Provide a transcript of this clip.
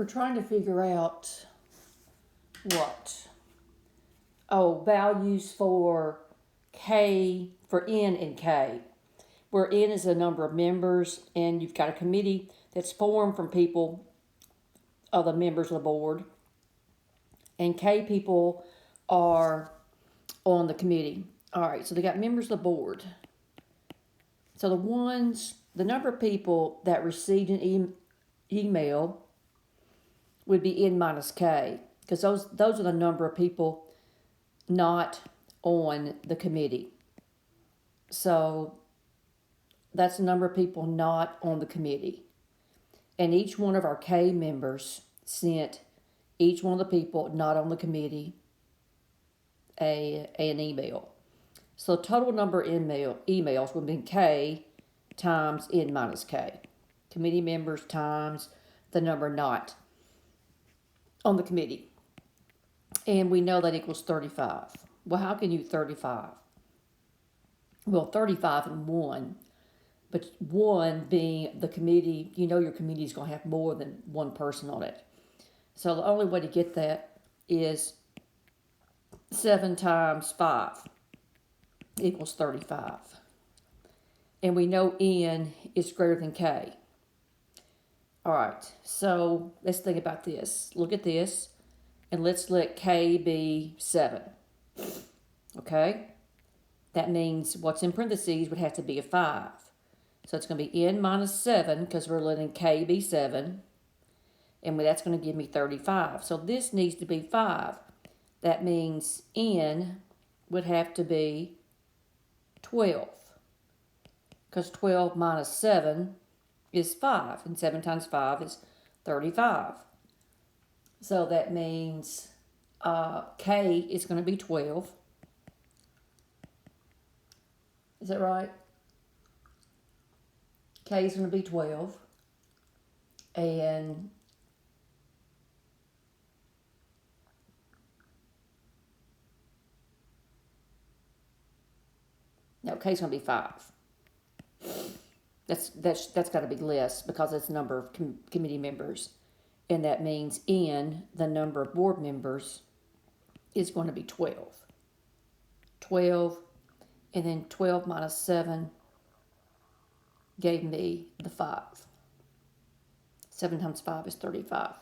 We're trying to figure out what? Oh, values for K, for N and K. Where N is the number of members, and you've got a committee that's formed from people, the members of the board. And K people are on the committee. All right, so they got members of the board. So the number of people that received an email would be N minus K, because those are the number of people not on the committee. So that's the number of people not on the committee. And each one of our K members sent each one of the people not on the committee an email. So the total number of emails would be K times N minus K. Committee members times the number not on the committee. And we know that equals 35. Well, how can you 35? Well, 35 and 1. But 1 being the committee, you know your committee is going to have more than one person on it. So the only way to get that is 7 times 5 equals 35. And we know N is greater than K. All right, so let's think about this. Look at this, and let's let K be 7. Okay? That means what's in parentheses would have to be a 5. So it's going to be N minus 7, because we're letting K be 7. And that's going to give me 35. So this needs to be 5. That means N would have to be 12. Because 12 minus 7 is 5. And 7 times 5 is 35. So that means K is going to be 12. Is that right? K is going to be 12. And no, K is going to be 5. That's got to be less, because it's the number of committee members. And that means N, the number of board members, is going to be 12. 12, and then 12 minus 7 gave me the 5. 7 times 5 is 35.